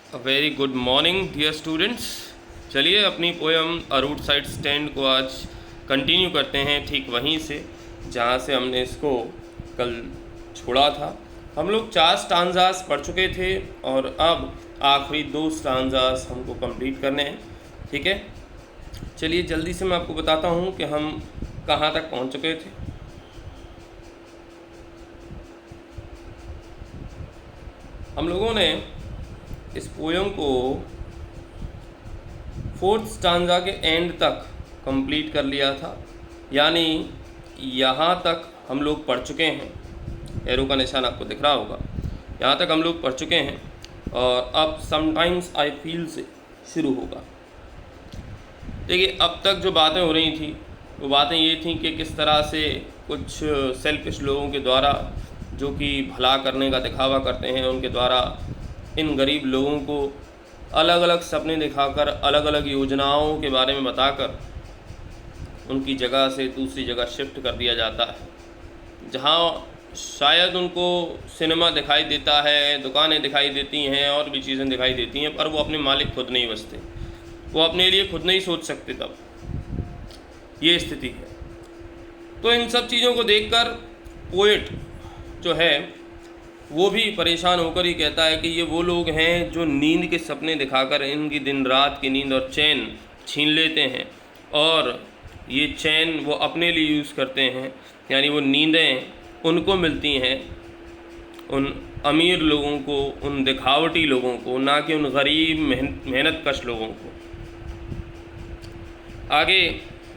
अ very good morning dear students. चलिए अपनी poem a roadside stand को आज कंटिन्यू करते हैं ठीक वहीं से जहाँ से हमने इसको कल छोड़ा था। हम लोग 4 स्टांजास पढ़ चुके थे और अब आखिरी 2 स्टांजास हमको कंप्लीट करने हैं। ठीक है, चलिए जल्दी से मैं आपको बताता हूँ कि हम कहाँ तक पहुँच चुके थे। हम लोगों ने इस पोएम को 4th स्टांजा के एंड तक कंप्लीट कर लिया था, यानी यहाँ तक हम लोग पढ़ चुके हैं। एरो का निशान आपको दिख रहा होगा, यहाँ तक हम लोग पढ़ चुके हैं और अब समटाइम्स आई फील से शुरू होगा। देखिए, अब तक जो बातें हो रही थी वो बातें ये थी कि किस तरह से कुछ सेल्फिश लोगों के द्वारा, जो कि भला करने का दिखावा करते हैं, उनके द्वारा इन गरीब लोगों को अलग अलग सपने दिखाकर, अलग अलग योजनाओं के बारे में बताकर उनकी जगह से दूसरी जगह शिफ्ट कर दिया जाता है। जहाँ शायद उनको सिनेमा दिखाई देता है, दुकानें दिखाई देती हैं और भी चीज़ें दिखाई देती हैं, पर वो अपने मालिक खुद नहीं बचते, वो अपने लिए खुद नहीं सोच सकते। तब ये स्थिति है। तो इन सब चीज़ों को देखकर पोएट जो है वो भी परेशान होकर ही कहता है कि ये वो लोग हैं जो नींद के सपने दिखाकर इनकी दिन रात की नींद और चैन छीन लेते हैं, और ये चैन वो अपने लिए यूज़ करते हैं, यानी वो नींदें उनको मिलती हैं, उन अमीर लोगों को, उन दिखावटी लोगों को, ना कि उन गरीब मेहनत कश लोगों को। आगे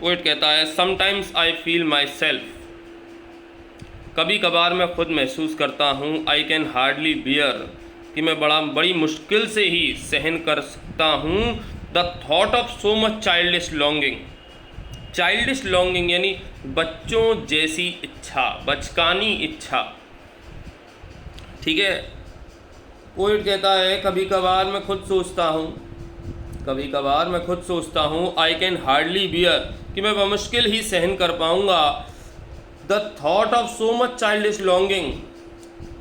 पोएट कहता है, sometimes I feel my self, कभी कभार मैं खुद महसूस करता हूँ, आई कैन हार्डली बियर, कि मैं बड़ी मुश्किल से ही सहन कर सकता हूँ, the thought of so much childish longing. Childish longing यानी बच्चों जैसी इच्छा, बचकानी इच्छा। ठीक है, पोएट कहता है कभी कभार मैं खुद सोचता हूँ, कभी कभार मैं खुद सोचता हूँ, आई कैन हार्डली बियर, कि मैं बमुश्किल ही सहन कर पाऊँगा, the thought of so much childish longing,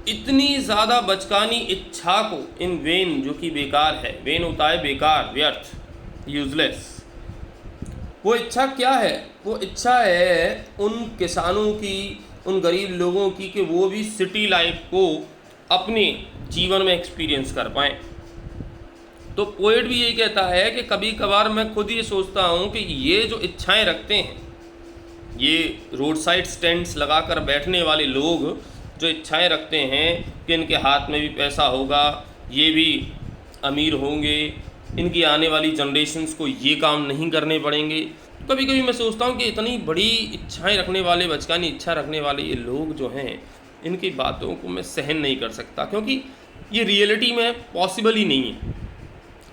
इतनी ज़्यादा बचकानी इच्छा को, इन वेन जो कि बेकार है, वेन होता है बेकार, व्यर्थ, यूजलेस। वो इच्छा क्या है? वो इच्छा है उन किसानों की, उन गरीब लोगों की, कि वो भी सिटी लाइफ को अपने जीवन में एक्सपीरियंस कर पाएँ। तो पोएट भी यही कहता है कि कभी कभार मैं खुद ये सोचता हूँ कि ये जो इच्छाएं रखते हैं, ये रोड साइड स्टैंड्स लगाकर बैठने वाले लोग जो इच्छाएं रखते हैं कि इनके हाथ में भी पैसा होगा, ये भी अमीर होंगे, इनकी आने वाली जनरेशन्स को ये काम नहीं करने पड़ेंगे। कभी कभी मैं सोचता हूँ कि इतनी बड़ी इच्छाएं रखने वाले, बचकानी इच्छा रखने वाले ये लोग जो हैं, इनकी बातों को मैं सहन नहीं कर सकता, क्योंकि ये रियलिटी में पॉसिबल ही नहीं है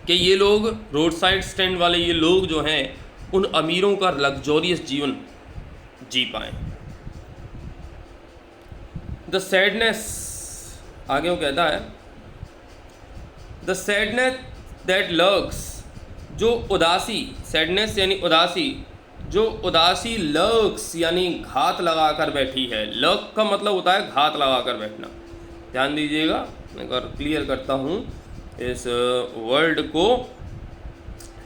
कि ये लोग, रोड साइड स्टैंड वाले ये लोग जो हैं, उन अमीरों का लग्जोरियस जीवन जी पाएँ। द सैडनेस, आगे वो कहता है, द सैडनेस दैट लर्क्स, जो उदासी, सैडनेस यानी उदासी, जो उदासी लर्क्स यानी घात लगाकर बैठी है। लर्क का मतलब होता है घात लगाकर बैठना। ध्यान दीजिएगा, मैं एक बार क्लियर करता हूँ इस वर्ड को।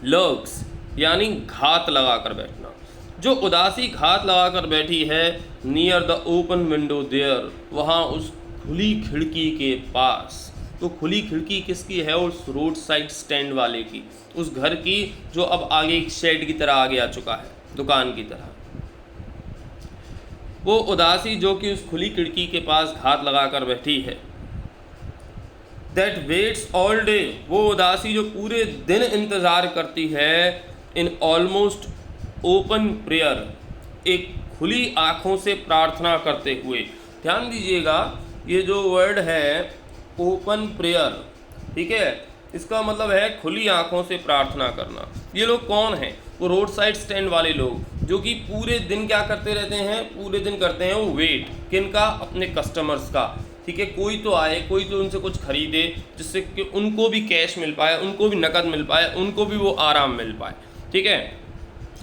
लर्क्स यानी घात लगाकर बैठना, जो उदासी घात लगाकर बैठी है, near the open window there, वहाँ उस खुली खिड़की के पास। तो खुली खिड़की किसकी है? उस रोड साइड स्टैंड वाले की, उस घर की जो अब आगे एक शेड की तरह आगे आ चुका है, दुकान की तरह। वो उदासी जो कि उस खुली खिड़की के पास घात लगाकर बैठी है। दैट वेट्स ऑल डे, वो उदासी जो पूरे दिन इंतज़ार करती है, इन ऑलमोस्ट ओपन प्रेयर, एक खुली आँखों से प्रार्थना करते हुए। ध्यान दीजिएगा, ये जो वर्ड है ओपन प्रेयर, ठीक है, इसका मतलब है खुली आँखों से प्रार्थना करना। ये लोग कौन हैं? वो रोड साइड स्टैंड वाले लोग, जो कि पूरे दिन क्या करते रहते हैं? पूरे दिन करते हैं वो वेट, किनका? अपने कस्टमर्स का। ठीक है, कोई तो आए, कोई तो उनसे कुछ खरीदे, जिससे कि उनको भी कैश मिल पाए, उनको भी नकद मिल पाए, उनको भी वो आराम मिल पाए। ठीक है,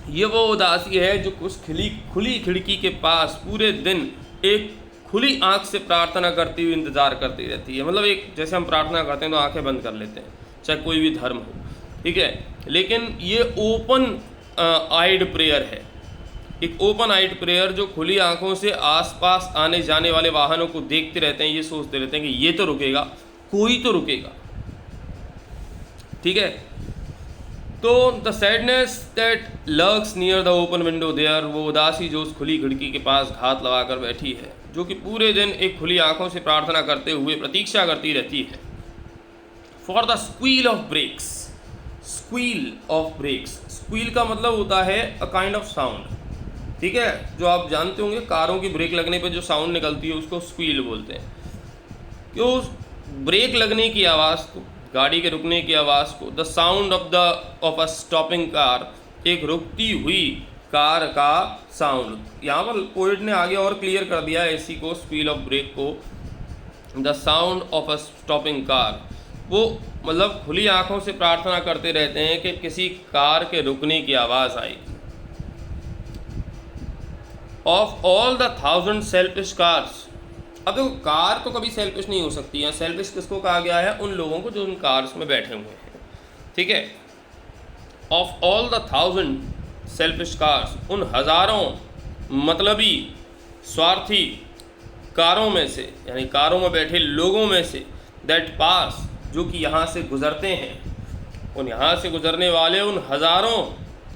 ये वो उदासी है जो उस खुली खिड़की के पास पूरे दिन एक खुली आंख से प्रार्थना करती हुई इंतज़ार करती रहती है। मतलब एक, जैसे हम प्रार्थना करते हैं तो आंखें बंद कर लेते हैं, चाहे कोई भी धर्म हो, ठीक है। लेकिन ये ओपन आइड प्रेयर है, एक ओपन आइड प्रेयर जो खुली आंखों से आसपास आने जाने वाले वाहनों को देखते रहते हैं, ये सोचते रहते हैं कि ये तो रुकेगा, कोई तो रुकेगा, ठीक है। तो the sadness that lurks near the open window there, वो उदासी जो उस खुली खिड़की के पास घात लगाकर बैठी है, जो कि पूरे दिन एक खुली आंखों से प्रार्थना करते हुए प्रतीक्षा करती रहती है for the squeal of brakes. Squeal of brakes, squeal का मतलब होता है अ काइंड ऑफ साउंड, ठीक है। जो आप जानते होंगे कारों की ब्रेक लगने पर जो साउंड निकलती है उसको स्क्वील बोलते हैं। क्यों? ब्रेक लगने की आवाज़ को, गाड़ी के रुकने की आवाज़ को, the sound of a stopping car, एक रुकती हुई कार का साउंड। यहाँ पर पोएट ने आगे और क्लियर कर दिया है इसी को, स्क्वील ऑफ ब्रेक को, the sound of a stopping car. वो मतलब खुली आंखों से प्रार्थना करते रहते हैं कि किसी कार के रुकने की आवाज़ आएगी। Of all the 1000 selfish cars, अब देखो कार तो कभी सेल्फिश नहीं हो सकती है। सेल्फिश किसको कहा गया है? उन लोगों को जो उन कार्स में बैठे हुए हैं, ठीक है। Of all the 1000 selfish cars, उन हज़ारों मतलबी स्वार्थी कारों में से, यानी कारों में बैठे लोगों में से, दैट पास, जो कि यहाँ से गुज़रते हैं, उन यहाँ से गुज़रने वाले उन हज़ारों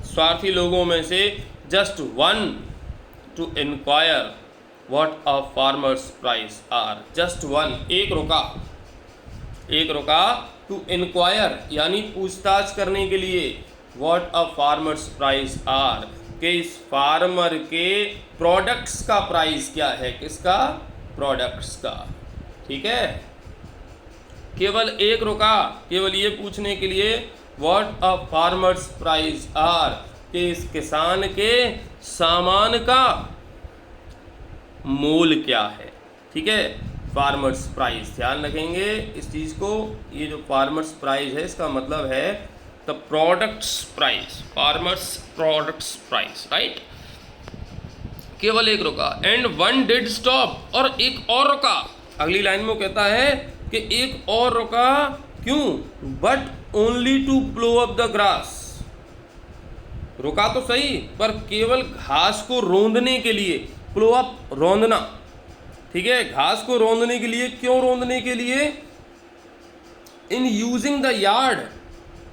स्वार्थी लोगों में से just one to inquire what a farmer's price are, just one, एक रुका टू इंक्वायर, यानी पूछताछ करने के लिए, what a farmer's price are, कि इस फार्मर के प्रोडक्ट्स का प्राइस क्या है, किसका? प्रोडक्ट्स का, ठीक है। केवल एक रुका, केवल ये पूछने के लिए what a farmer's price are, कि इस किसान के सामान का मोल क्या है, ठीक है। फार्मर्स प्राइस, ध्यान रखेंगे इस चीज़ को, ये जो फार्मर्स प्राइस है इसका मतलब है the products price, farmers products price, right. केवल एक रुका, एंड वन डिड स्टॉप, और एक और रुका। अगली लाइन में वो कहता है कि एक और रुका, क्यों? But only to plough up the grass, रुका तो सही पर केवल घास को रोंदने के लिए, प्लो अप, रोंदना, ठीक है, घास को रोंदने के लिए। क्यों रोंदने के लिए? इन यूजिंग द यार्ड,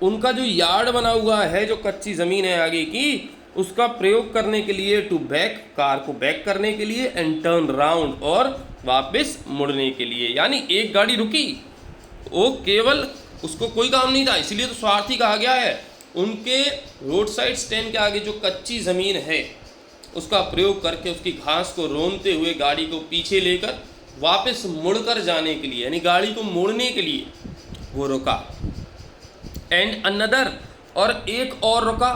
उनका जो यार्ड बना हुआ है, जो कच्ची ज़मीन है आगे की, उसका प्रयोग करने के लिए, टू बैक, कार को बैक करने के लिए, एंड टर्न राउंड, और वापस मुड़ने के लिए। यानी एक गाड़ी रुकी, वो केवल उसको कोई काम नहीं था, इसीलिए तो स्वार्थी कहा गया है। उनके रोड साइड स्टैंड के आगे जो कच्ची ज़मीन है उसका प्रयोग करके उसकी घास को रोनते हुए गाड़ी को पीछे लेकर वापस मुड़कर जाने के लिए, यानी गाड़ी को मोड़ने के लिए वो रुका। एंड अनदर, और एक और रुका,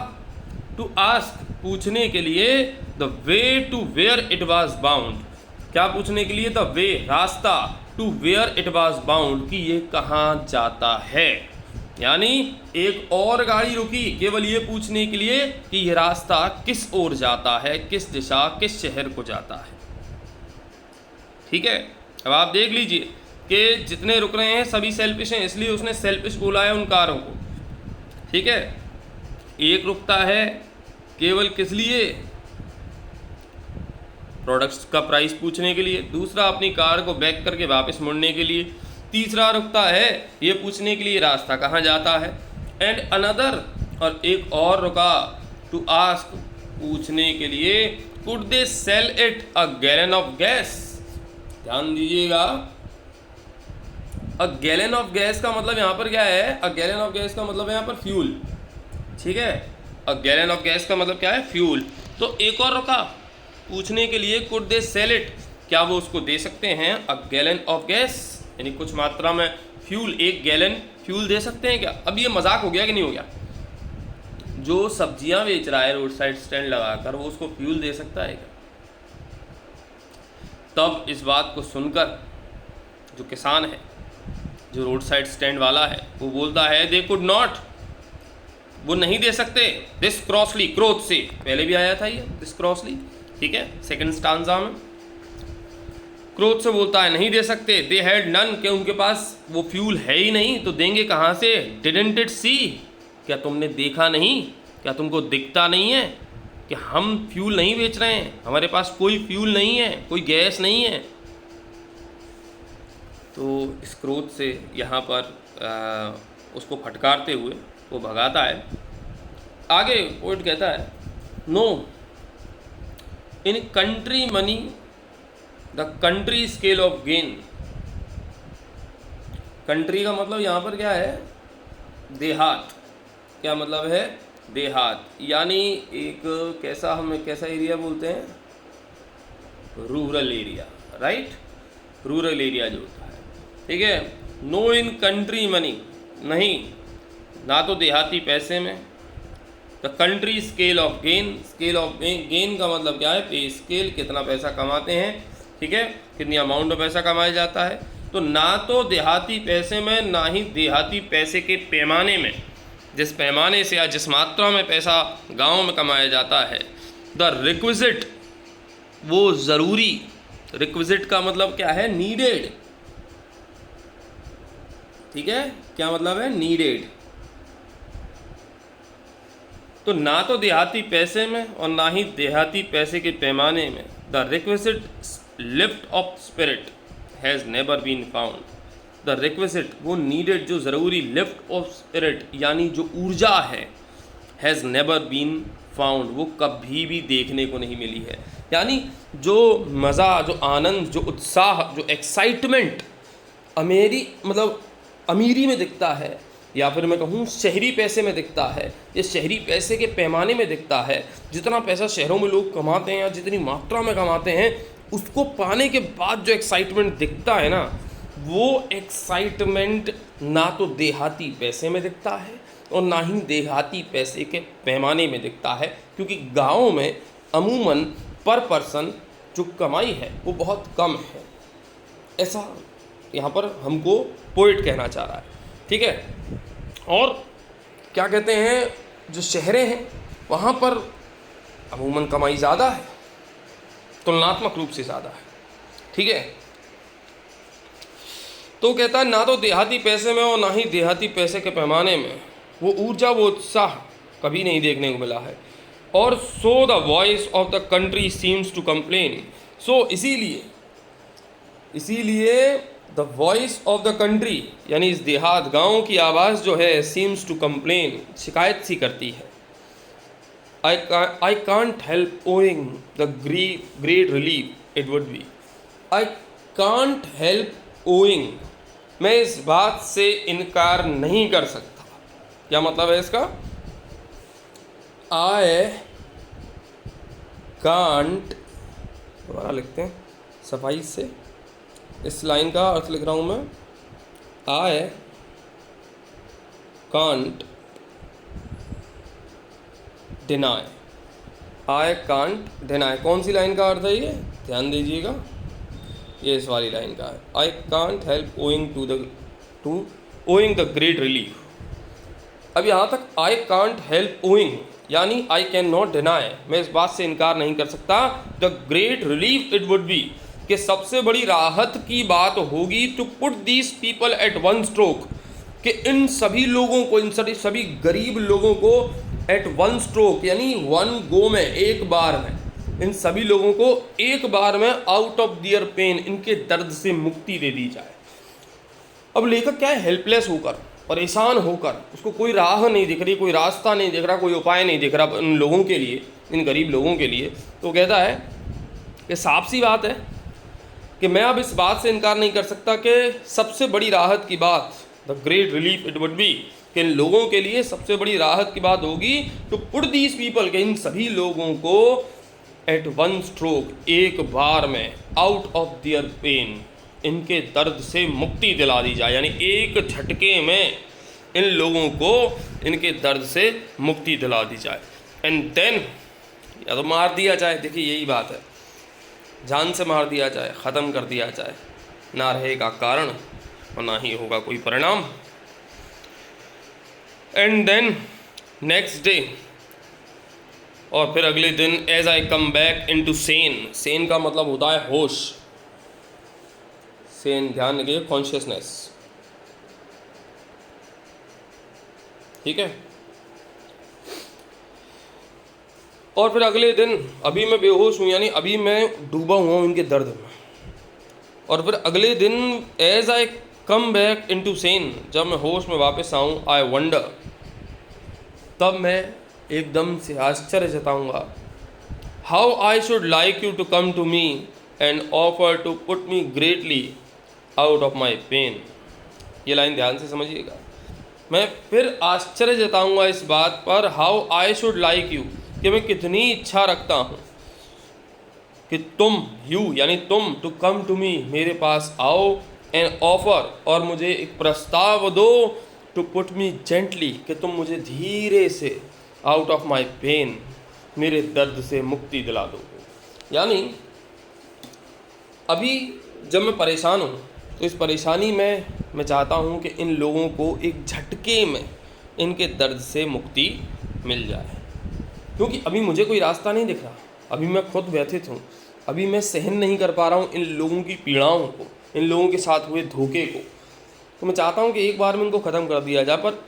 टू आस्क, पूछने के लिए, the way to where it was bound, क्या पूछने के लिए? द वे, रास्ता, to where it was bound, कि ये कहाँ जाता है। यानी एक और गाड़ी रुकी केवल ये पूछने के लिए कि यह रास्ता किस ओर जाता है, किस दिशा, किस शहर को जाता है, ठीक है। अब आप देख लीजिए कि जितने रुक रहे हैं सभी सेल्फिश हैं, इसलिए उसने सेल्फिश बोला है उन कारों को, ठीक है। एक रुकता है केवल किस लिए? प्रोडक्ट्स का प्राइस पूछने के लिए। दूसरा अपनी कार को बैक करके वापस मुड़ने के लिए। तीसरा रुकता है ये पूछने के लिए रास्ता कहाँ जाता है। एंड अनदर, और एक और रुका, टू आस्क, पूछने के लिए, could they sell it a gallon of gas. ध्यान दीजिएगा, अ गैलन ऑफ गैस का मतलब यहाँ पर क्या है? अ गैलन ऑफ गैस का मतलब है यहाँ पर फ्यूल, ठीक है। अ गैलन ऑफ गैस का मतलब क्या है? फ्यूल। तो एक और रुका पूछने के लिए, कुड दे सेल इट, क्या वो उसको दे सकते हैं? अ गैलन ऑफ गैस, यानी कुछ मात्रा में फ्यूल, एक गैलन फ्यूल दे सकते हैं क्या? अब ये मजाक हो गया कि नहीं हो गया? जो सब्जियां बेच रहा है रोड साइड स्टैंड लगाकर, वो उसको फ्यूल दे सकता है क्या? तब इस बात को सुनकर जो किसान है, जो रोड साइड स्टैंड वाला है, वो बोलता है दे कुड नॉट, वो नहीं दे सकते। दिस क्रॉसली, क्रोध से पहले भी आया था ये, दिस क्रॉसली, ठीक है, सेकंड स्टांजा में। क्रोध से बोलता है नहीं दे सकते। दे हैड नन, कि उनके पास वो फ्यूल है ही नहीं, तो देंगे कहाँ से। डिडंट इट सी, क्या तुमने देखा नहीं, क्या तुमको दिखता नहीं है कि हम फ्यूल नहीं बेच रहे हैं, हमारे पास कोई फ्यूल नहीं है, कोई गैस नहीं है। तो इस क्रोध से यहाँ पर उसको फटकारते हुए वो भगाता है। आगे पोइट कहता है no in country money the country scale of gain. Country का मतलब यहाँ पर क्या है, देहात। क्या मतलब है, देहात, यानी एक कैसा एरिया बोलते हैं, rural area, right, rural area जो होता है, ठीक है। नो इन कंट्री मनी, नहीं, ना तो देहाती पैसे में। The country scale of gain, scale of gain का मतलब क्या है, पे स्केल, कितना पैसा कमाते हैं, ठीक है, कितनी अमाउंट में पैसा कमाया जाता है। तो ना तो देहाती पैसे में, ना ही देहाती पैसे के पैमाने में, जिस पैमाने से या जिस मात्रा में पैसा गांव में कमाया जाता है। द रिक्विजिट, वो ज़रूरी, रिक्विजिट का मतलब क्या है, नीडेड, ठीक है, क्या मतलब है, नीडेड। तो ना तो देहाती पैसे में और ना ही देहाती पैसे के पैमाने में the requisite lift of spirit has never been found. The requisite, वो नीडेड, जो ज़रूरी, लिफ्ट ऑफ स्पिरिट यानी जो ऊर्जा है, हैज़ नेवर बीन फाउंड, वो कभी भी देखने को नहीं मिली है। यानी जो मज़ा, जो आनंद, जो उत्साह, जो एक्साइटमेंट अमीरी में दिखता है, या फिर मैं कहूँ शहरी पैसे में दिखता है, ये शहरी पैसे के पैमाने में दिखता है। जितना पैसा शहरों में लोग कमाते हैं या जितनी मात्रा में कमाते हैं, उसको पाने के बाद जो एक्साइटमेंट दिखता है ना, वो एक्साइटमेंट ना तो देहाती पैसे में दिखता है और ना ही देहाती पैसे के पैमाने में दिखता है, क्योंकि गाँव में अमूमन पर पर्सन जो कमाई है वो बहुत कम है। ऐसा यहाँ पर हमको पोइट कहना चाह रहा है, ठीक है। और क्या कहते हैं, जो शहरें हैं वहाँ पर अमूमन कमाई ज़्यादा है, तुलनात्मक रूप से ज़्यादा है, ठीक है। तो कहता है ना तो देहाती पैसे में और ना ही देहाती पैसे के पैमाने में वो ऊर्जा, वो उत्साह कभी नहीं देखने को मिला है। और so the voice of the country seems to complain, so इसीलिए the voice of the country, यानी इस देहात गाँव की आवाज़ जो है, सीम्स टू कंप्लेन, शिकायत सी करती है। I can't help owing the great relief it would be. I can't help owing, मैं इस बात से इनकार नहीं कर सकता। क्या मतलब है इसका, I can't, दोबारा लिखते हैं सफाई से, इस लाइन का अर्थ लिख रहा हूँ मैं, I can't deny, I can't deny, कौन सी लाइन का अर्थ है ये, ध्यान दीजिएगा, ये इस वाली लाइन का है। I can't help owing the great relief। अब यहाँ तक I can't help owing यानी I cannot deny, मैं इस बात से इनकार नहीं कर सकता, the great relief it would be, कि सबसे बड़ी राहत की बात होगी, to put these people at one stroke, कि इन सभी लोगों को, इन सभी गरीब लोगों को एट वन स्ट्रोक यानी वन गो में, एक बार में, इन सभी लोगों को एक बार में आउट ऑफ दियर पेन, इनके दर्द से मुक्ति दे दी जाए। अब लेखक क्या है, हेल्पलेस होकर, परेशान होकर, उसको कोई राह नहीं दिख रही, कोई रास्ता नहीं दिख रहा, कोई उपाय नहीं दिख रहा इन लोगों के लिए, इन गरीब लोगों के लिए। तो कहता है कि साफ सी बात है कि मैं अब इस बात से इनकार नहीं कर सकता कि सबसे बड़ी राहत की बात, the great relief it would be, कि इन लोगों के लिए सबसे बड़ी राहत की बात होगी टू पुट दीज पीपल, के इन सभी लोगों को एट वन स्ट्रोक, एक बार में, आउट ऑफ दियर पेन, इनके दर्द से मुक्ति दिला दी जाए, यानी एक झटके में इन लोगों को इनके दर्द से मुक्ति दिला दी जाए। एंड देन, या तो मार दिया जाए, देखिए यही बात है, जान से मार दिया जाए, ख़त्म कर दिया जाए, ना रहेगा कारण और ना ही होगा कोई परिणाम। एंड देन नेक्स्ट डे, और फिर अगले दिन, as I come back into sense, sense का मतलब होता है होश, सेन, ध्यान रखिए, कॉन्शियसनेस, ठीक है। और फिर अगले दिन अभी मैं बेहोश हूँ, यानी अभी मैं डूबा हुआ हूँ इनके दर्द में, और फिर अगले दिन as I come back into sense, जब मैं होश में वापस आऊँ, आई वंडर, तब मैं एकदम से आश्चर्य जताऊँगा, how I should like you to come to me and offer to put me greatly out of my pain. ये लाइन ध्यान से समझिएगा। मैं फिर आश्चर्य जताऊँगा इस बात पर, how I should like you, कि मैं कितनी इच्छा रखता हूँ कि तुम, यू यानी तुम, टू कम टू मी, मेरे पास आओ, एंड ऑफर, और मुझे एक प्रस्ताव दो, टू पुट मी जेंटली, कि तुम मुझे धीरे से, आउट ऑफ माई पेन, मेरे दर्द से मुक्ति दिला दो। यानी अभी जब मैं परेशान हूँ तो इस परेशानी में मैं चाहता हूँ कि इन लोगों को एक झटके में इनके दर्द से मुक्ति मिल जाए, क्योंकि अभी मुझे कोई रास्ता नहीं दिख रहा, अभी मैं खुद व्यथित हूँ, अभी मैं सहन नहीं कर पा रहा हूँ इन लोगों की पीड़ाओं को, इन लोगों के साथ हुए धोखे को। तो मैं चाहता हूँ कि एक बार में इनको ख़त्म कर दिया जाए, पर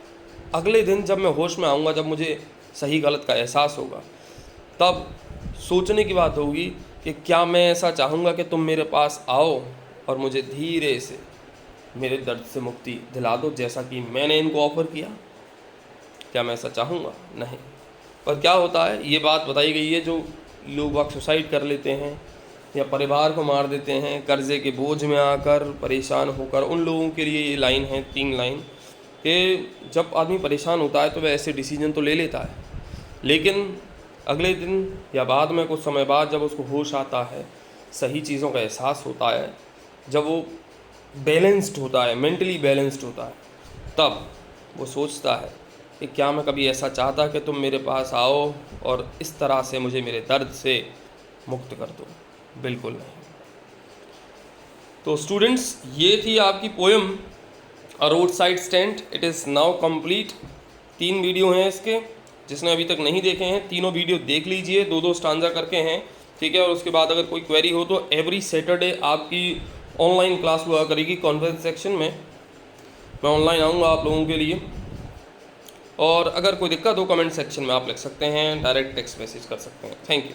अगले दिन जब मैं होश में आऊँगा, जब मुझे सही गलत का एहसास होगा, तब सोचने की बात होगी कि क्या मैं ऐसा चाहूँगा कि तुम मेरे पास आओ और मुझे धीरे से मेरे दर्द से मुक्ति दिला दो, जैसा कि मैंने इनको ऑफ़र किया। क्या मैं ऐसा चाहूँगा? नहीं। पर क्या होता है, ये बात बताई गई है, जो लोग सुसाइड कर लेते हैं या परिवार को मार देते हैं कर्ज़े के बोझ में आकर, परेशान होकर, उन लोगों के लिए ये लाइन है, 3 लाइन, कि जब आदमी परेशान होता है तो वह ऐसे डिसीजन तो ले लेता है, लेकिन अगले दिन या बाद में, कुछ समय बाद, जब उसको होश आता है, सही चीज़ों का एहसास होता है, जब वो बैलेंस्ड होता है, मेंटली बैलेंस्ड होता है, तब वो सोचता है कि क्या मैं कभी ऐसा चाहता कि तुम मेरे पास आओ और इस तरह से मुझे मेरे दर्द से मुक्त कर दो। बिल्कुल नहीं। तो स्टूडेंट्स, ये थी आपकी poem a road side stand. It is now complete. 3 video हैं इसके, जिसने अभी तक नहीं देखे हैं, तीनों वीडियो देख लीजिए, 2-2 स्टांजा करके हैं, ठीक है। और उसके बाद अगर कोई क्वेरी हो तो एवरी सैटरडे आपकी ऑनलाइन क्लास हुआ करेगी कॉन्फ्रेंस सेक्शन में, मैं ऑनलाइन आऊँगा आप लोगों के लिए। और अगर कोई दिक्कत हो कमेंट सेक्शन में आप लिख सकते हैं, डायरेक्ट टेक्स्ट मैसेज कर सकते हैं। Thank you.